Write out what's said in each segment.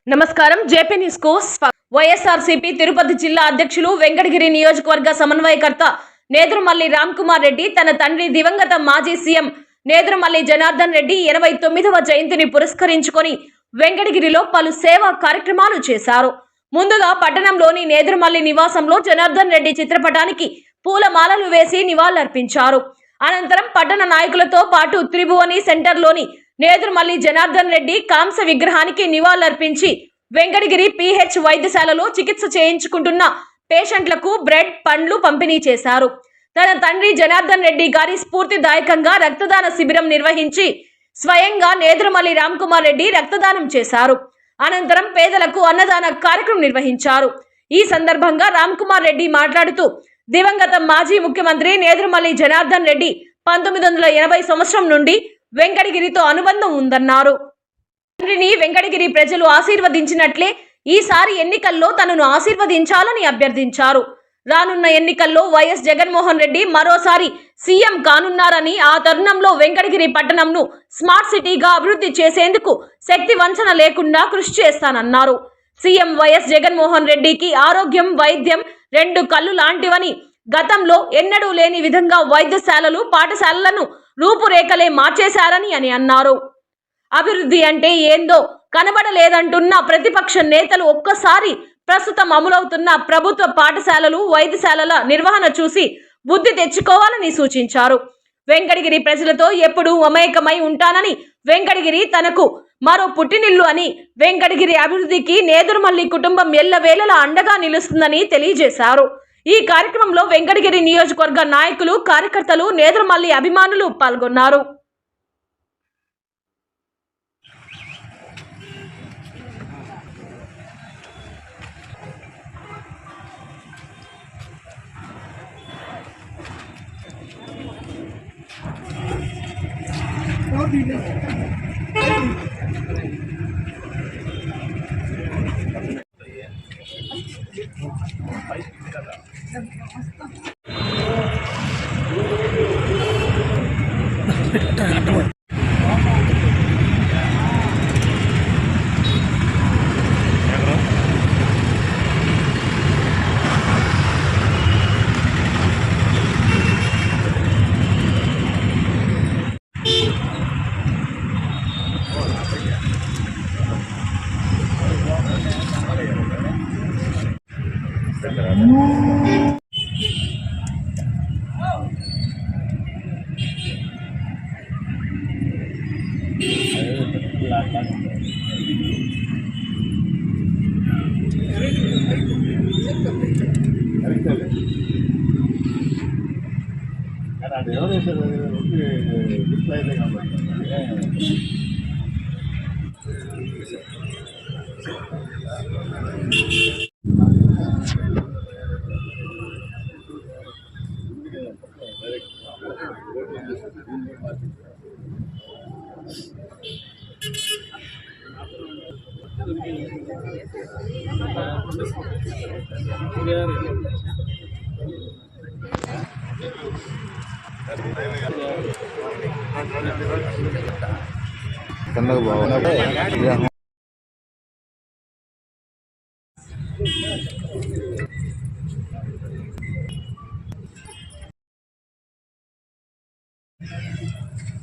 నమస్కారం JP news కు వైఎస్ఆర్సీపీ తిరుపతి జిల్లా అధ్యక్షులు వెంకటగిరి నియోజకవర్గ సమన్వయకర్త నేదురుమల్లి రామ్కుమార్ రెడ్డి తన తండ్రి దివంగత మాజీ సీఎం నేదురుమల్లి జనార్దన్ రెడ్డి 89వ జయంతిని పురస్కరించుకొని వెంకటగిరిలో పలు సేవా కార్యక్రమాలు చేశారు. ముందుగా పట్టణంలోని నేదురుమల్లి నివాసంలో జనార్దన్ రెడ్డి చిత్రపటానికి పూలమాలలు వేసి నివాళులర్పించారు. అనంతరం పట్టణ నాయకులతో పాటు త్రిభువని సెంటర్లోని నేదురుమల్లి జనార్దన్ రెడ్డి కాంస్య విగ్రహానికి నివాళులర్పించి వెంకటగిరి పీహెచ్ వైద్యశాలలో చికిత్స చేయించుకుంటున్న పేషెంట్లకు బ్రెడ్ పండ్లు పంపిణీ చేశారు. తన తండ్రి జనార్దన్ రెడ్డి గారి స్ఫూర్తిదాయకంగా రక్తదాన శిబిరం నిర్వహించి స్వయంగా నేదురుమల్లి రామ్కుమార్ రెడ్డి రక్తదానం చేశారు. అనంతరం పేదలకు అన్నదాన కార్యక్రమం నిర్వహించారు. ఈ సందర్భంగా రామ్కుమార్ రెడ్డి మాట్లాడుతూ దివంగత మాజీ ముఖ్యమంత్రి నేదురుమల్లి జనార్దన్ రెడ్డి 1980 సంవత్సరం నుండి వెంకటగిరితో అనుబంధం ఉందన్నారు. తండ్రిని వెంకటగిరి ప్రజలు ఆశీర్వదించినట్లే ఈసారి ఎన్నికల్లో తనను ఆశీర్వదించాలని అభ్యర్థించారు. రానున్న ఎన్నికల్లో వైఎస్ జగన్మోహన్ రెడ్డి మరోసారి సీఎం కానున్నారని, ఆ తరుణంలో వెంకటగిరి పట్టణంను స్మార్ట్ సిటీగా అభివృద్ధి చేసేందుకు శక్తి వంచన లేకుండా కృషి చేస్తానన్నారు. సీఎం వైఎస్ జగన్మోహన్ రెడ్డికి ఆరోగ్యం, వైద్యం రెండు కళ్ళు లాంటివని, గతంలో ఎన్నడూ లేని విధంగా వైద్యశాలలు, పాఠశాలలను రూపురేఖలే మార్చేశారని అన్నారు. అభివృద్ధి అంటే ఏందో కనబడలేదంటున్న ప్రతిపక్ష నేతలు ఒక్కసారి ప్రస్తుతం అమలవుతున్న ప్రభుత్వ పాఠశాలలు, వైద్యశాలల నిర్వహణ చూసి బుద్ధి తెచ్చుకోవాలని సూచించారు. వెంకటగిరి ప్రజలతో ఎప్పుడూ మమేకమై ఉంటానని, వెంకటగిరి తనకు మరో పుట్టినిల్లు అని, వెంకటగిరి అభివృద్ధికి నేదురుమల్లి కుటుంబం ఎల్లవేళలా అండగా నిలుస్తుందని తెలియజేశారు. ఈ కార్యక్రమంలో వెంకటగిరి నియోజకవర్గ నాయకులు, కార్యకర్తలు, నేదురుమల్లి అభిమానులు పాల్గొన్నారు.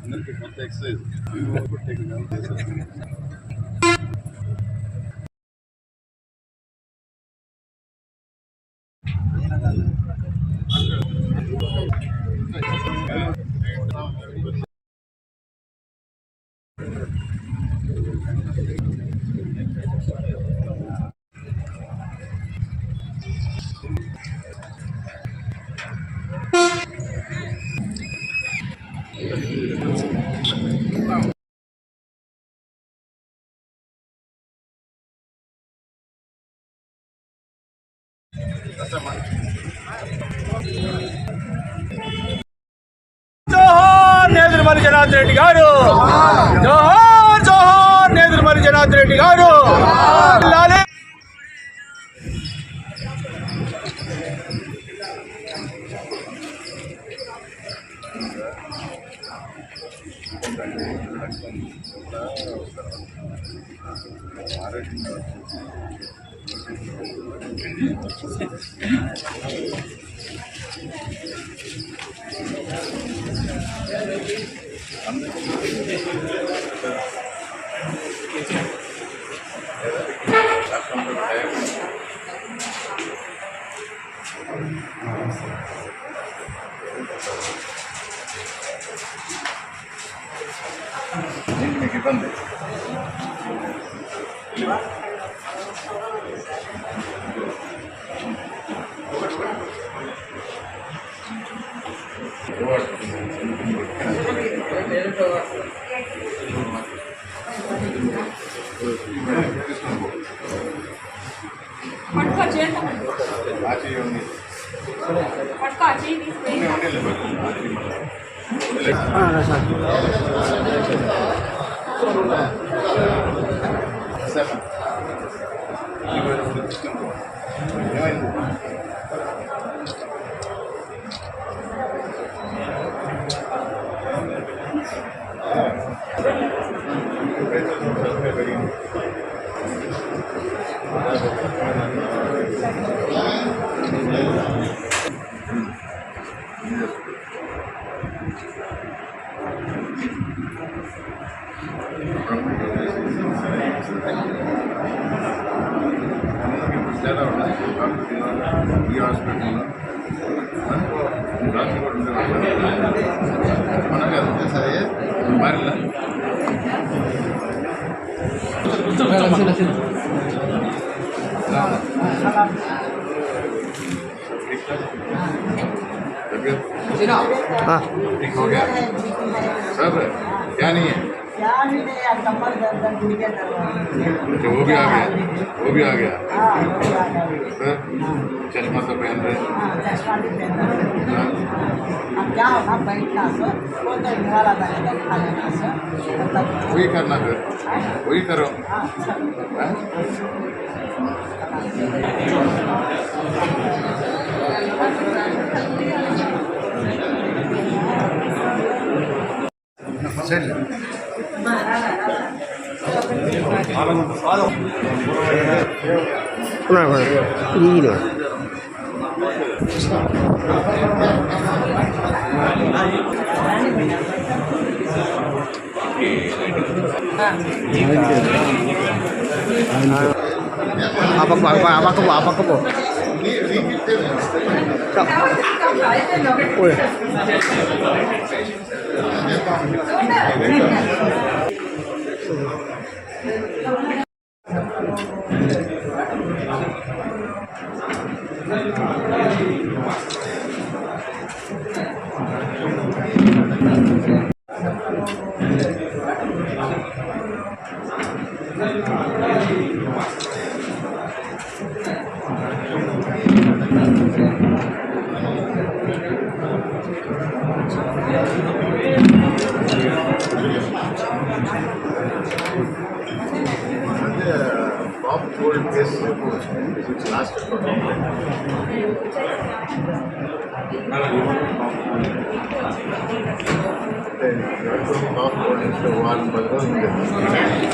అందరికీ కొంత ఎక్సర్సైజ్ జోహార్ నేదురుమల్లి జనార్దన్ రెడ్డి గారు, జోహార్ జోహార్ నేదురుమల్లి జనార్దన్ రెడ్డి గారు. మీకు ఇబ్బంది ఈ హాస్పిటల్లో డాక్టర్ కూడా ఉండేవాళ్ళు మనకు అంతే సరే మారిలా ठीक हो गया सब क्या नहीं है अच्छा वो भी आ गया सर चश्मा तो पहन रहे क्या होगा बैठना सर वो तो निवाला था तो खा लेना सर वही करना फिर वही करो चलिए apa po? Uy. Bob told this which lasted for long. Bob told instead of one brother.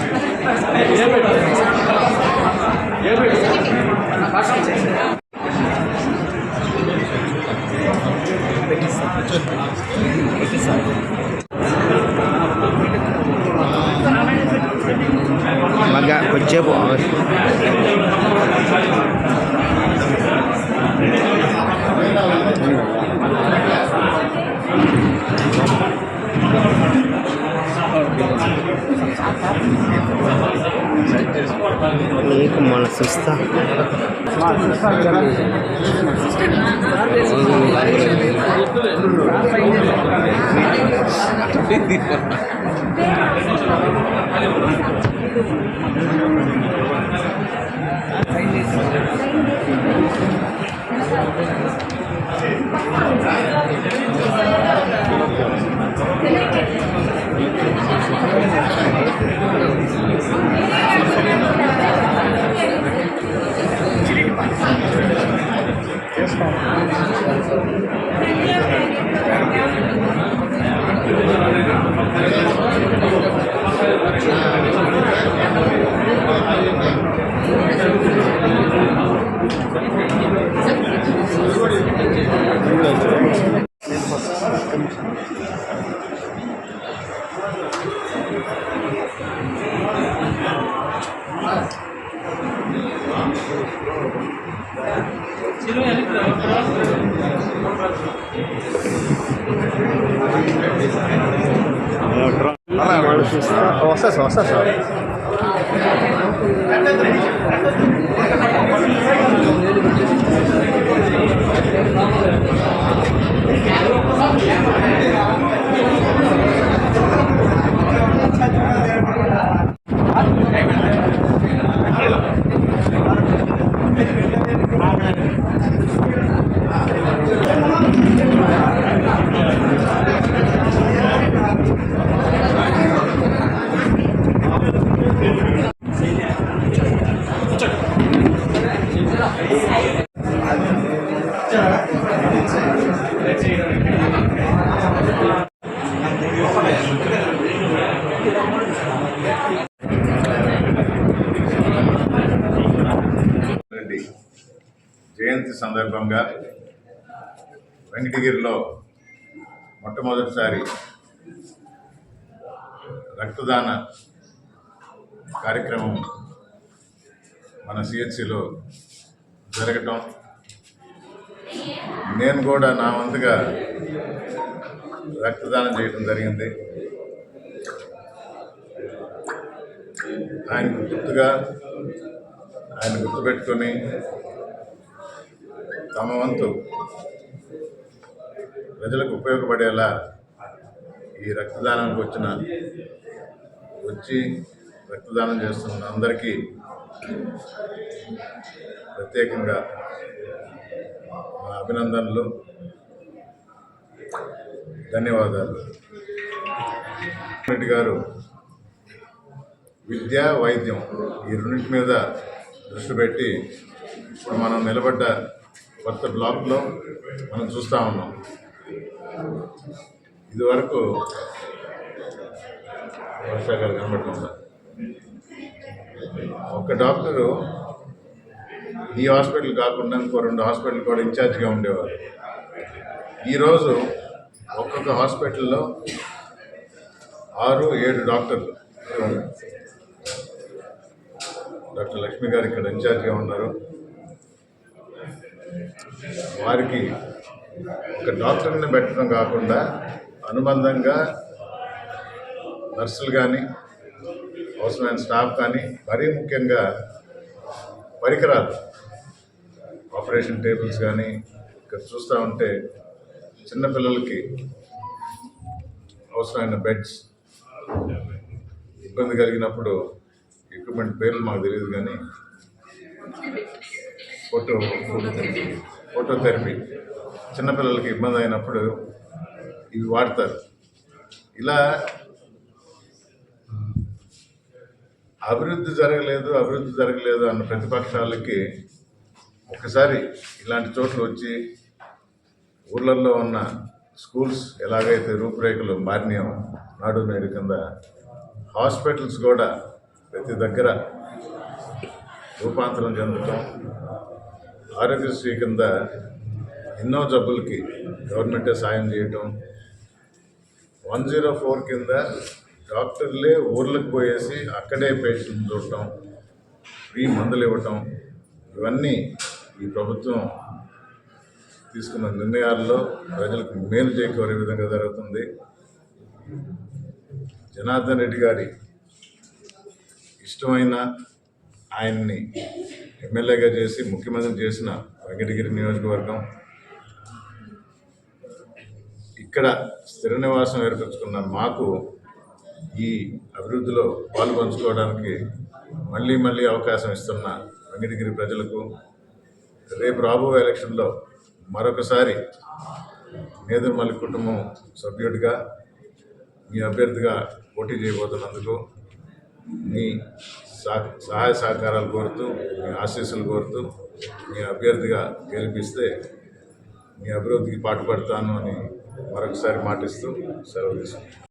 Agak berjebok. Ini kemana susah? వస్తా సార్ రెడ్డి జయంతి సందర్భంగా వెంకటగిరిలో మొట్టమొదటిసారి రక్తదాన కార్యక్రమం మన సిహెచ్సిలో జరగటం, నేను కూడా నా వంతుగా రక్తదానం చేయడం జరిగింది. ఆయనకు గుర్తుగా ఆయన గుర్తుపెట్టుకొని తమ వంతు ప్రజలకు ఉపయోగపడేలా ఈ రక్తదానానికి వచ్చి రక్తదానం చేస్తున్న అందరికీ ప్రత్యేకంగా మా అభినందనలు, ధన్యవాదాలు. రెడ్డి గారు విద్య, వైద్యం ఈ రెండింటి మీద దృష్టి పెట్టి ఇప్పుడు మనం నిలబడ్డ కొత్త బ్లాక్లో మనం చూస్తూ ఉన్నాం. ఇదివరకు వర్షాకాలం కనబడుతుందా, ఒక డాక్టరు ఈ హాస్పిటల్ కాకుండా ఇంకో 2 హాస్పిటల్ కూడా ఇన్ఛార్జిగా ఉండేవారు. ఈరోజు ఒక్కొక్క హాస్పిటల్లో 6-7 డాక్టర్లు. డాక్టర్ లక్ష్మి గారు ఇక్కడ ఇన్ఛార్జిగా ఉన్నారు. వారికి ఒక డాక్టర్ని పెట్టడం కాకుండా అనుబంధంగా నర్సులు కానీ, అవసరమైన స్టాఫ్ కానీ, మరీ ముఖ్యంగా పరికరాలు, ఆపరేషన్ టేబుల్స్ కానీ ఇక్కడ చూస్తూ ఉంటే చిన్నపిల్లలకి అవసరమైన బెడ్స్, ఇబ్బంది కలిగినప్పుడు ఎక్విప్మెంట్ పేర్లు మాకు తెలియదు కానీ ఫోటోథెరపీ చిన్నపిల్లలకి ఇబ్బంది అయినప్పుడు ఇవి వాడతారు. ఇలా అభివృద్ధి జరగలేదు అన్న ప్రతిపక్షాలకి ఒకసారి ఇలాంటి చోట్ల వచ్చి ఊళ్ళల్లో ఉన్న స్కూల్స్ ఎలాగైతే రూపురేఖలు మారినాయో నాడు నేడు కింద హాస్పిటల్స్ కూడా ప్రతి దగ్గర రూపాంతరం చెందటం, ఆరోగ్యశ్రీ కింద ఎన్నో జబ్బులకి గవర్నమెంటే సాయం చేయటం, 104 కింద డాక్టర్లే ఊర్లకు పోయేసి అక్కడే పేషెంట్ చూడటం, ఫ్రీ మందులు ఇవ్వటం, ఇవన్నీ ఈ ప్రభుత్వం తీసుకున్న నిర్ణయాల్లో ప్రజలకు మేలు చేకూరే విధంగా జరుగుతుంది. జనార్దన్ రెడ్డి గారి ఇష్టమైన ఆయన్ని ఎమ్మెల్యేగా చేసి ముఖ్యమంత్రి చేసిన వెంకటగిరి నియోజకవర్గం, ఇక్కడ స్థిర నివాసం ఏర్పరచుకున్న మాకు ఈ అభివృద్ధిలో పాలు పంచుకోవడానికి మళ్ళీ అవకాశం ఇస్తున్న వెంకటగిరి ప్రజలకు, రేపు రాబోయే ఎలక్షన్లో మరొకసారి నేదురుమల్లి కుటుంబం సభ్యుడిగా మీ అభ్యర్థిగా పోటీ చేయబోతున్నందుకు మీ సహాయ సహకారాలు కోరుతూ, మీ ఆశీస్సులు కోరుతూ, మీ అభ్యర్థిగా గెలిపిస్తే మీ అభివృద్ధికి పాటుపడతాను అని మరొకసారి మాటిస్తూ సెలవు తీసుకుంటాను.